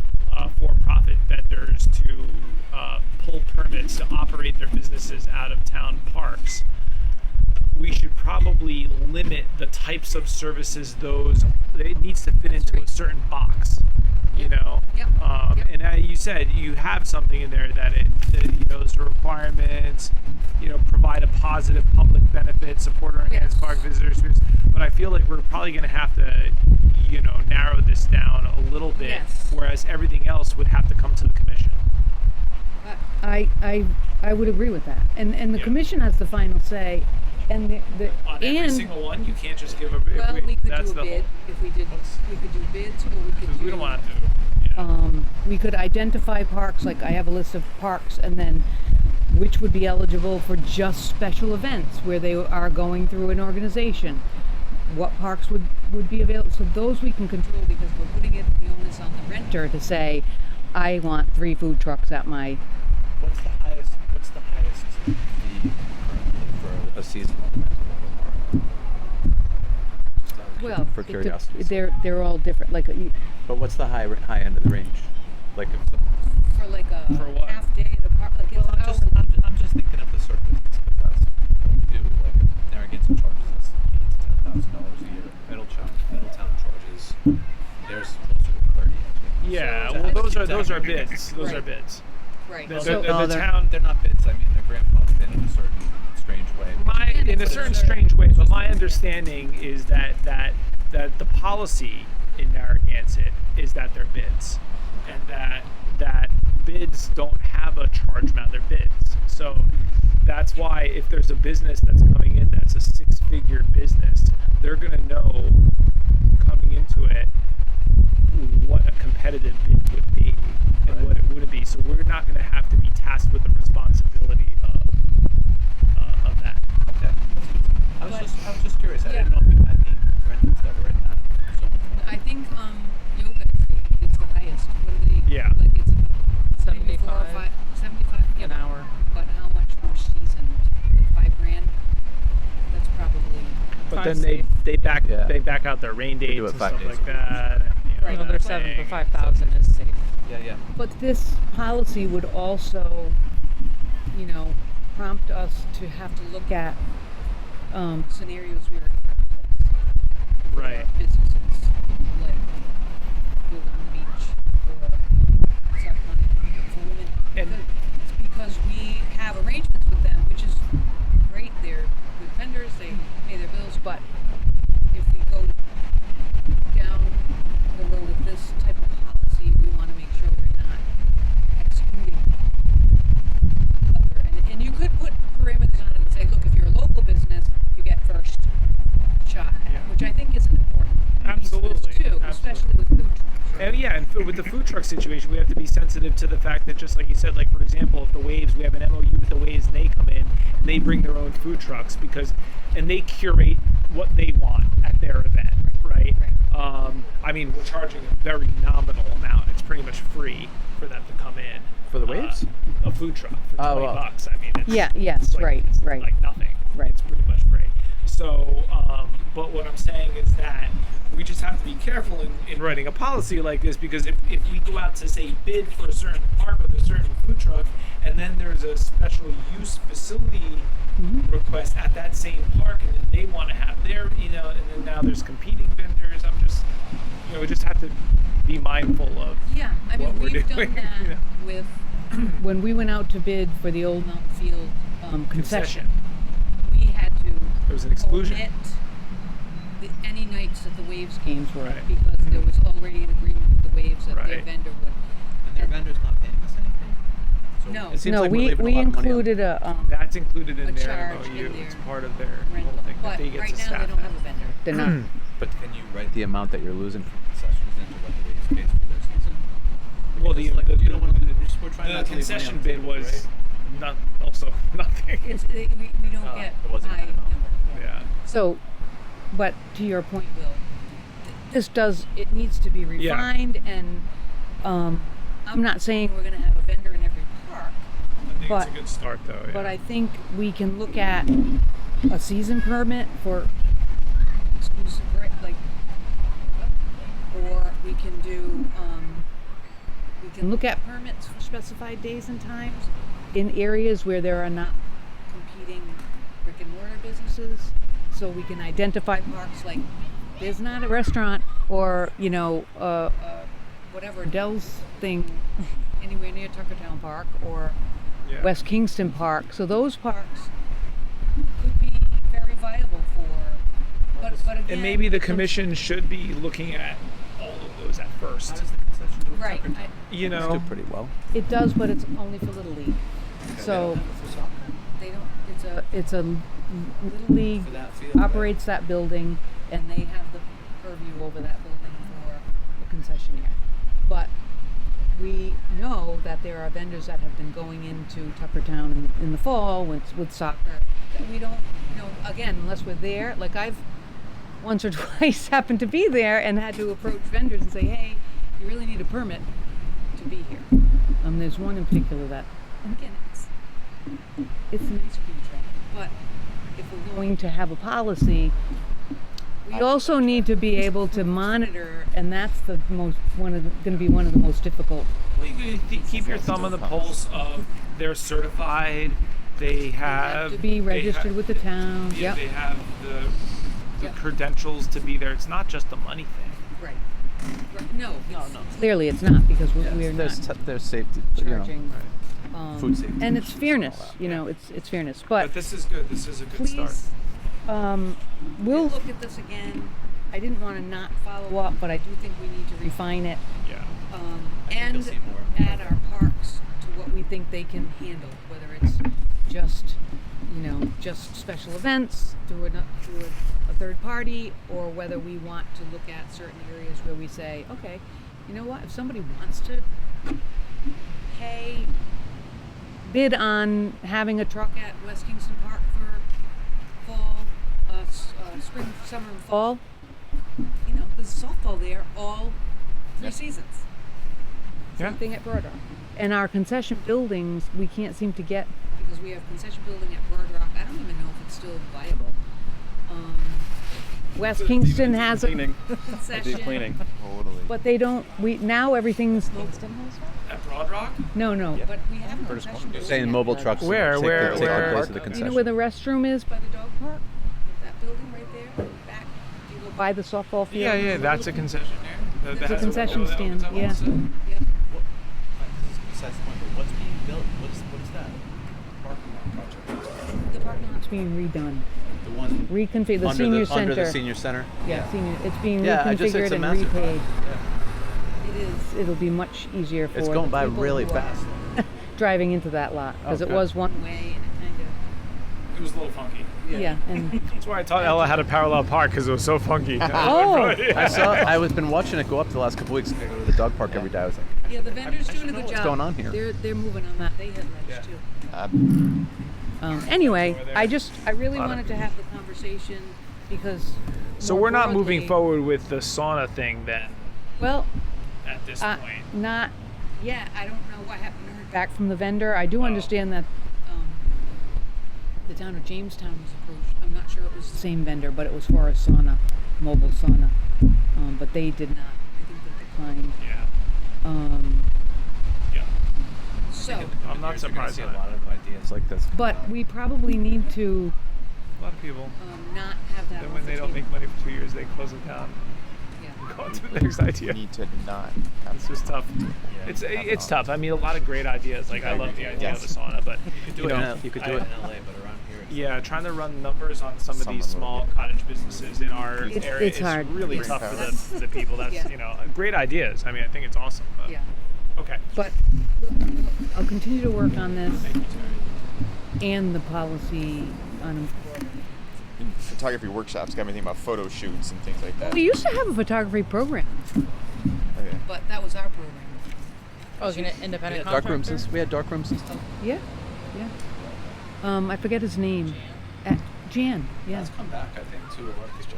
for-profit vendors to pull permits to operate their businesses out of town parks, we should probably limit the types of services it needs to fit into a right. certain box. You know, Yep. Yep. and you said you have something in there that those are requirements, provide a positive public benefit, support or enhance Yes. park visitors. But I feel like we're probably going to have to, narrow this down a little bit, Yes. whereas everything else would have to come to the commission. I would agree with that. And the Yeah. commission has the final say, and On every and single one, you can't just give a. Well, we could that's do the a bid whole- if we did. We could do bids, or we could Because do. we don't want to. Yeah. we could identify parks, like I have a list of parks, and then which would be eligible for just special events where they are going through an organization. What parks would be available? So those we can control because we're putting it the onus on the renter to say, I want 3 food trucks at my. What's the highest fee currently for a seasonal event? Well, for curiosity. they're all different. Like But what's the high end of the range? Like if some, for like a For what? half day at a park, like well, it's hourly. I'm just thinking of the circus because that's what we do. Like Narragansett charges us $8,000 to $10,000 a year. Middletown charges theirs closer to 30. I think. Yeah, So well, that's those are exactly- bids. Those are Right. bids. Right. The, So- the, the they're, town. they're not bids. I mean, they're grandfathered in a certain strange way. In a certain strange way, but my understanding is that the policy in Narragansett is that they're bids, and that bids don't have a charge amount. They're bids, so that's why if there's a business that's coming in that's a 6-figure business, they're gonna know coming into it what a competitive bid would be and what it wouldn't be. So we're not gonna have to be tasked with the responsibility of that. Okay. I was just curious. I didn't know if you had any renters that were in that zone. I think yoga is the highest. What are they? Yeah. Like it's maybe 4 or 75 5, 75 yeah, an hour. But how much per season? Like $5,000. That's probably. But Five then safe. they back Yeah. they back out their rain do dates it and 5 stuff days like a week. that. And, Right. No, they're that 7 for thing. 5,000 is safe. Yeah. But this policy would also, prompt us to have to look at scenarios we already have in place. for Right. Businesses like yoga on the beach or South London for women. And- Because we have arrangements with them, which is great. They're good vendors. They pay their bills. But if we go down the road of this type of policy, we want to make sure we're not excluding other. And you could put parameters on it and say, look, if you're a local business, you get first shot at it, Yeah. which I think is an important piece of this Absolutely. too, especially with food trucks. And yeah, and with the food truck situation, we have to be sensitive to the fact that, just like you said, like for example, if the Waves, we have an MOU with the Waves, and they come in and they bring their own food trucks and they curate what they want at their event, right? I mean, we're charging a very nominal amount. It's pretty much free for them to come in. For the Waves? A food truck for Oh, $20. well. I mean, it's, Yes, it's like, it's right. like nothing. Right. It's pretty much free. So, but what I'm saying is that we just have to be careful in writing a policy like this, because if we go out to say bid for a certain park with a certain food truck, and then there's a special use facility request at that same park, and then they want to have their, and then now there's competing vendors. I'm just, we just have to be mindful of. Yeah, I mean, what we're we've doing, done that you know. with when we went out to bid for the Old Mountain Field concession. We had to There was an exclusion. omit any nights that the Waves games were, Right. because there was already an agreement with the Waves that their Right. vendor would. And their vendor's not paying us anything? So No. it seems No, like we're we leaving a lot of money on- included a That's included in a their charge MOU. in It's their part of their whole rental, thing that but they get right to now staff they don't at. have a vendor. They're not. But can you write the amount that you're losing from concessions into what the Waves pays for their season? Well, Because, like, you don't want to. We're trying the not to leave money concession on the bid table, was right? not also nothing. We don't Oh, get it wasn't high that amount. number. Yeah. So, but to your point, Will, it needs to be refined, and I'm not saying we're going to have a vendor in every park, I think But- it's a good start, though. Yeah. but I think we can look at a season permit for exclusive, right, like, or we can do, we can look at permits for specified days and times in areas where there are not competing brick and mortar businesses, so we can identify parks like there's not a restaurant or whatever Dell's thing anywhere near Tuckertown Park or Yeah. West Kingston Park. So those parks could be very viable for, but again, And maybe the because- commission should be looking at all of those at How first. does the concession do? with Right, Tuckerton? You It's know, do pretty well. it does, but it's only for Little League. So For soccer? they don't. It's a Little League For that field, right? operates that building, and they have the purview over that building for the concessionaire. But we know that there are vendors that have been going into Tuckertown in the fall with soccer that we don't, again, unless we're there. Like I've once or twice happened to be there and had to approach vendors and say, hey, you really need a permit to be here. There's one in particular that, and again, it's an ice cream truck, but if we're going to have a policy, we also need to be able to monitor, and that's going to be one of the most difficult. Well, you can keep your thumb on the pulse of they're certified. They have to be registered with the town. Yeah, Yep. they have the credentials to be there. It's not just the money thing. Right. No. Clearly, it's not because we're There's not there's safety, charging. food safety. And it's issues fairness. all that. You know, it's fairness. But this is good. This is a good start. Please, we'll look at this again. I didn't want to not follow up, but I do think we need to refine it Yeah. and you'll see more. add our parks to what we think they can handle, whether it's just, just special events through a third party, or whether we want to look at certain areas where we say, okay, you know what, if somebody wants to bid on having a truck at West Kingston Park for fall, spring, summer, and fall, there's softball there all 3 seasons. Yeah. Same thing at Broad Rock. And our concession buildings, we can't seem to get, because we have concession building at Broad Rock. I don't even know if it's still viable. West Kingston has a concession, cleaning. Totally. but they don't. Now everything's At Broad Rock? no. But we have a concession building. Saying at mobile Broad trucks Rock. Where? take Where- the where- place of the You know concession. where the restroom is by the dog park? That building right there, back. You go by the softball field. Yeah. That's a concession there. It's a concession stand. Yeah. Yeah. Yeah. Besides the point, but what's being built? What is that? Parking lot project. The parking lot's being redone. The one Reconfigured. The under senior center. under the senior center. Yeah, senior. It's being Yeah, it's reconfigured a and massive repaid. Yeah. It is. It'll be much easier for It's the going by people really who are fast. driving into that lot because it Okay. was one way and it It was a little funky. kind of and That's why I taught Ella how to parallel park, because it was so funky. Oh. I was been watching it go up the last couple weeks. I go to the dog park every day. I was like, yeah, the vendors doing a good what's job. going on here. They're moving on that. They had ledge too. Uh, Anyway, Over there. I really Lot of- wanted to have the conversation because. So more we're not moving broadly- forward with the sauna thing then, Well, at this point. not yet. I don't know what happened. Heard back from the vendor. I do understand that the town of Jamestown was approached. I'm not sure it was the same vendor, but it was for a sauna, mobile sauna. But they did not. I think they declined. Yeah. Yeah. So, I'm not You're gonna surprised see at a lot of ideas it's like this. but we probably need to A lot of people. not have that. Then off when the they don't table. make money for 2 years, they close it down Yeah. and go on to the next idea. need to not have It's just tough. It's tough. I mean, a lot of great ideas. Like I love the idea of the sauna, but You could do it. in LA, but around here, it's Yeah, trying to run numbers on some of these Some small of them. cottage businesses in our It's- area it's is hard. really It's tough hard. for the people. That's Yeah. great ideas. I mean, I think it's awesome. But, Yeah. Okay. But I'll continue to work on this and the policy on. in photography workshops, got anything about photo shoots and things like that. We used to have a photography program, Okay. but that was our program. Oh, is it an independent Dark rooms. contractor? We had dark rooms and stuff. Yeah, yeah. I forget his name. Jan. Yeah. That's come back, I think, too. A lot of people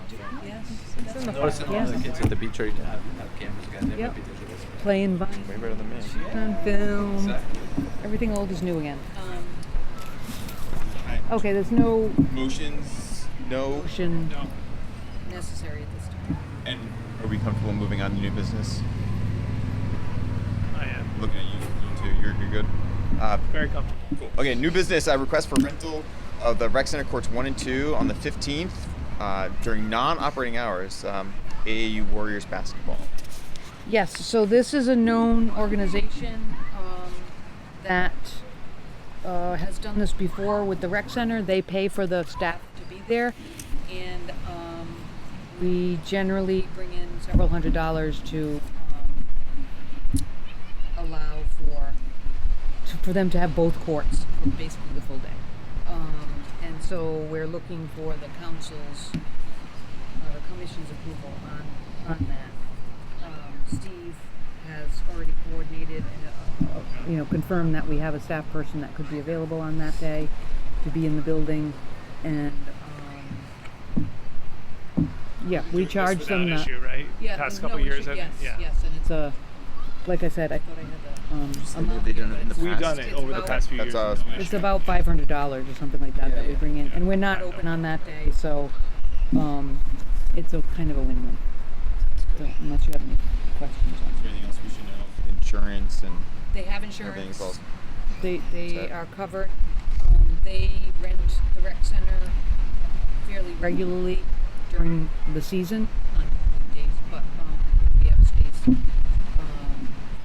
shooting on film. Yes. It's in the Noticing all Yeah. the kids at the beach ready to have Cameras again, they Yep. might be digital. Playing Vine Way better than me. on film. Exactly. Everything old is new again. Okay, there's no Motions? No. motion No. necessary at this time. And are we comfortable moving on to new business? I am Looking at you two, you're good. very comfortable. Cool. Okay, new business. Request for rental of the rec center courts 1 and 2 on the 15th during non-operating hours. AAU Warriors basketball. Yes, so this is a known organization that has done this before with the rec center. They pay for the staff to be there, and we generally bring in several $100s to allow for them to have both courts for basically the full day. And so we're looking for the council's, the commission's approval on that. Steve has already coordinated and, confirmed that we have a staff person that could be available on that day to be in the building. And, we charge Without them. issue, right? Yeah, Past no couple years, issue, yeah. yes, and it's like I said, I thought I had the amount. They've done it in the It's- We've past. done it It's over the about- past few That's years. awesome. no It's issue. about $500 or something like that Yeah, that we yeah. bring in, and we're not open on that day, so it's a kind of a win-win. So, unless you have any questions on Is there anything else we should know? Insurance and it. They have everything's insurance. all. They set. are covered. They rent the rec center fairly regularly during the season, not weekdays, but when we have space.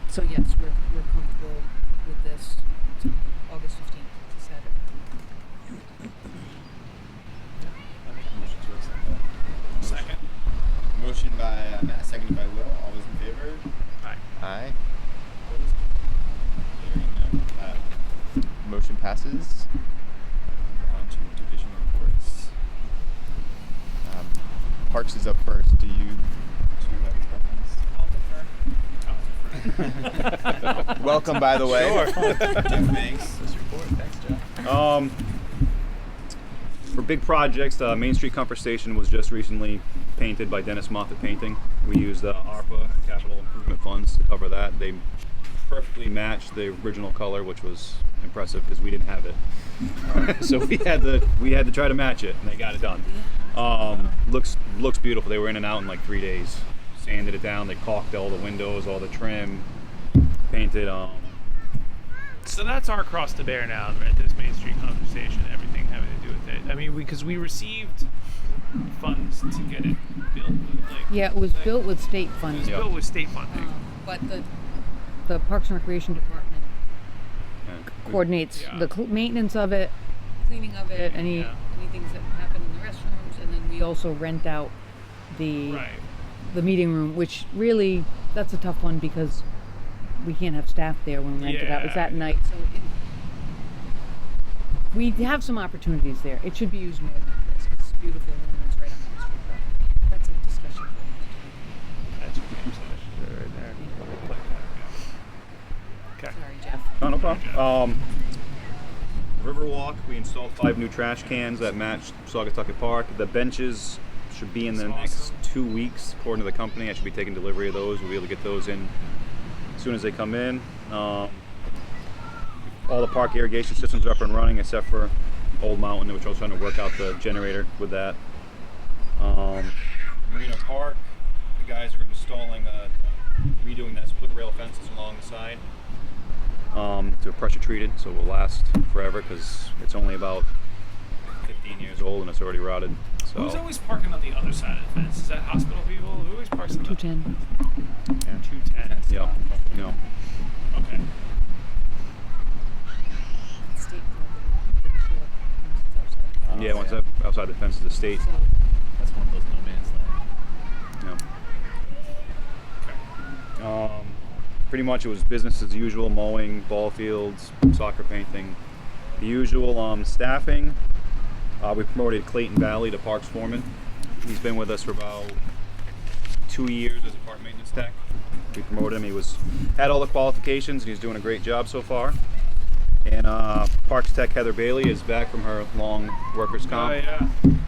So yes, we're comfortable with this. It's August 15th, it's a Saturday. I make a motion to accept that. Second. Motion by Matt, seconded by Will. All those in favor? Aye. Aye. Opposed? Hearing none. Motion passes. On to division reports. Parks is up first. Do you have a preference? Welcome, by the way. Sure. Jeff Banks. This report. Thanks, Jeff. For big projects, Main Street Comfort Station was just recently painted by Dennis Moffat Painting. We used ARPA capital improvement funds to cover that. They perfectly matched the original color, which was impressive because we didn't have it. So we had to try to match it, and they got it done. Looks beautiful. They were in and out in like 3 days. Sanded it down. They caulked all the windows, all the trim, painted. So that's our cross to bear now, right? This Main Street conversation, everything having to do with it. I mean, because we received funds to get it built. Yeah, it was built with state It funding. was built with state funding. But the Parks and Recreation Department Yeah. coordinates Yeah. the maintenance of it, cleaning of it, any things that happen in the restrooms, and then we also rent out the meeting room, which really that's a tough one because we can't have staff there when we rent it out. It's Yeah. at night, so we have some opportunities there. It should be used more than this. It's beautiful and it's right on the street. But that's a discussion. That's what James said. Right there. Like that, yeah. Okay. Sorry, Jeff. Oh, no problem. Riverwalk, we installed 5 new trash cans that match Saugatucket Park. The benches should be in the next 2 weeks, according to the company. I should be taking delivery of those. We'll be able to get those in as soon as they come in. All the park irrigation systems are up and running except for Old Mountain, which I was trying to work out the generator with that. Marina Park, the guys are installing, redoing that split rail fences along the side. They're pressure treated, so it will last forever because it's only about 15 years old and it's already rotted. So Who's always parking on the other side of the fence? Is that hospital people? Who always parks on the 210. 210? yeah, yeah. Okay. State property, pretty sure. Once it's outside. Yeah, once outside the fence is the state. So, That's one of those no man's land. Yeah. Pretty much it was business as usual, mowing, ball fields, soccer painting. The usual staffing. We promoted Clayton Valley to Parks Foreman. He's been with us for about 2 years as a park maintenance tech. We promoted him. He had all the qualifications and he's doing a great job so far. And Parks Tech Heather Bailey is back from her long workers' comp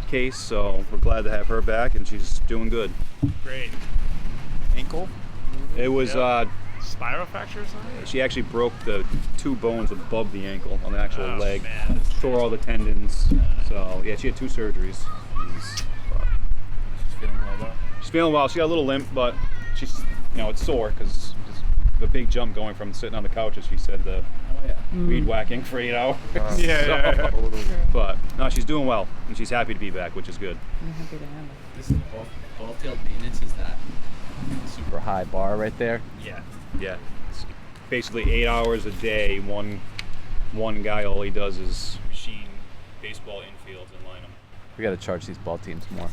case, so we're glad to have her back and she's doing good. Great. Ankle? It was Spiral fracture or something? she actually broke the 2 bones above the ankle on the actual Oh, leg. man. Tore all the tendons. So yeah, she had 2 surgeries. But She's feeling well though. she's feeling well. She got a little limp, but she's it's sore because the big jump going from sitting on the couch, as she said, the Oh yeah. weed whacking for 8 hours. Yeah. But no, she's doing well and she's happy to be back, which is good. I'm happy to have it. This is ball-tailed maintenance. Is that super high bar right there? Yeah. Yeah. It's basically 8 hours a day. One guy, all he does is machine baseball infields and line them. We got to charge these ball teams more.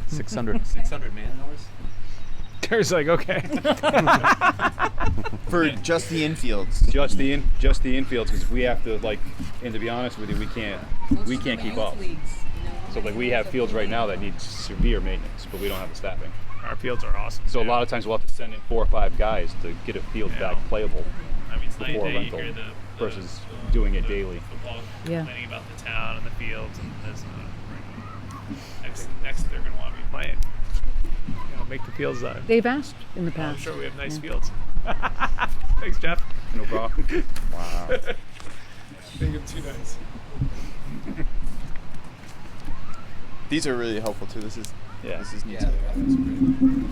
600. 600 man hours. Terry's like, okay. For just the infields. Just the infields, because we have to and to be honest with you, we can't keep up. So like we have fields right now that need severe maintenance, but we don't have the staffing. Our fields are awesome. So a too. lot of times we'll have to send in 4 or 5 guys to get a field Yeah. back playable I mean, it's night and before day. You rental hear the versus doing it the daily. Football Yeah. complaining about the town and the fields, and there's next they're gonna want to be playing. You know, make the fields. They've asked in the I'm past. sure we have nice Yeah. fields. Thanks, Jeff. No problem. Wow. Make them too nice. These are really helpful too. This is Yeah. This is neat. Yeah, that's great.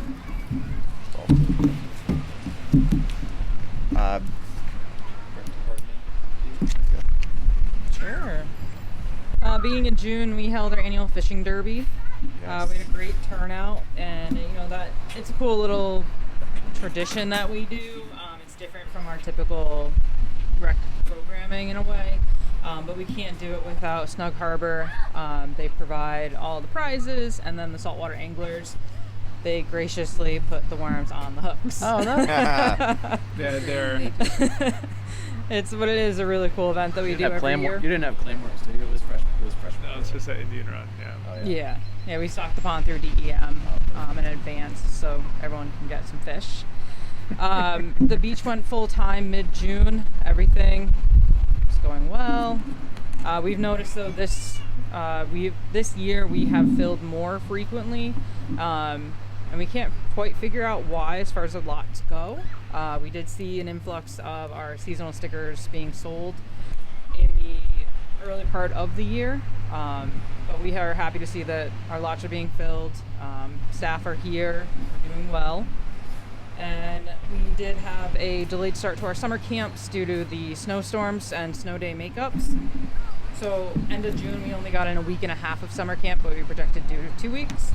Uh, Sure. Beginning in June, we held our annual fishing derby. We had a great turnout, and that it's a cool little tradition that we do. It's different from our typical rec programming in a way, but we can't do it without Snug Harbor. They provide all the prizes, and then the saltwater anglers, they graciously put the worms on the hooks. Oh, no. They're It's what it is, a really cool event that we do every year. You didn't have claymores, did you? It was fresh. It was fresh. no, it's just an Indian run. Yeah. Oh, Yeah, we stock the pond through DEM in advance so everyone can get some fish. The beach went full time mid-June. Everything is going well. We've noticed though this year we have filled more frequently, and we can't quite figure out why as far as the lots go. We did see an influx of our seasonal stickers being sold in the early part of the year, but we are happy to see that our lots are being filled. Staff are here, we're doing well, and we did have a delayed start to our summer camps due to the snowstorms and snow day makeups. So end of June we only got in a week and a half of summer camp, but we projected due to 2 weeks.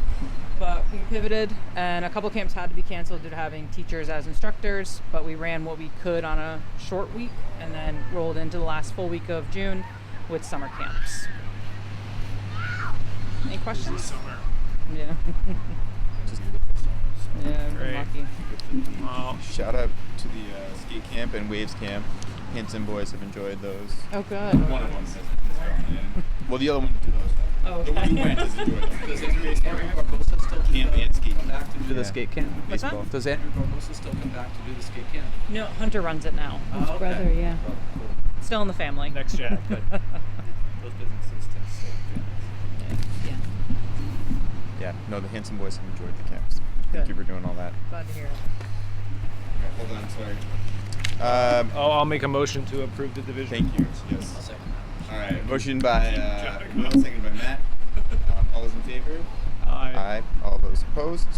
But we pivoted, and a couple camps had to be canceled due to having teachers as instructors, but we ran what we could on a short week and then rolled into the last full week of June with summer camps. Any questions? Summer. Yeah. Yeah, we're Great. lucky. Well, Shout out to the skate camp and waves camp. Hanson boys have enjoyed those. Oh, good. One of them has well, the other one. Oh, The one who okay. went has enjoyed them. Does Andrew Barbosa still Camp and skate. come back to do the Yeah. skate camp? What's that? Baseball. Does Andrew Barbosa still come back to do the skate camp? No, Hunter runs it now. Oh, His okay. brother, yeah. Oh, cool. Still in the family. next Jack. Those businesses tend to stay family. Yeah, Yeah, no, the Hanson boys have enjoyed the camps. Thank Good. you for doing all that. glad to hear it. Alright, hold on, sorry. I'll make a motion to approve the division. Thank you. Yes. I'll second that. All right. Motion by Will, seconded by Matt. All those in favor? Aye. All those opposed?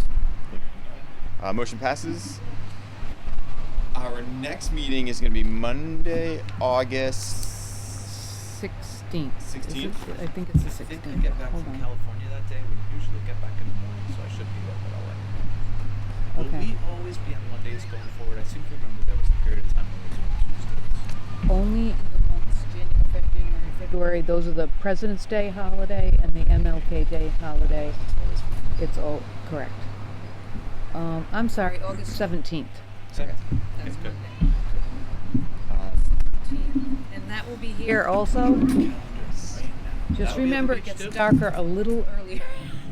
Motion passes. Our next meeting is going to be Monday, August 16th. 16th? I think it's the I think 16th. I get back Hold from on. California that day. We usually get back in the morning, so I should be there, but I'll let you know. Will Okay. we always be on Mondays going forward? I seem to remember there was a period of time when we were doing Tuesdays. Only in the months January, February. Those are the President's Day holiday and the MLK Day holiday. It's all correct. I'm sorry, August 17th. Okay. That's good. Monday. And that will be here also. Just That'll be at remember the it beach gets too? darker a little earlier.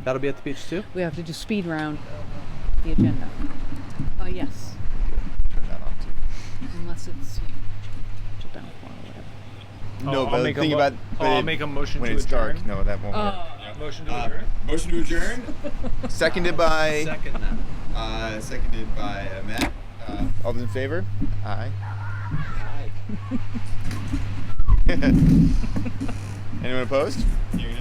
That'll be at the beach too? We have to do speed round the agenda. Yes, Turn that on too. unless it's shut down or whatever. No, I'll but the make a thing mo- about oh, I'll it- make a motion when to it's dark. adjourn. No, that won't work. Motion to adjourn. Motion to adjourn. Seconded by Second that. seconded by Matt. All those in favor? Aye. Hi. Anyone opposed? Hearing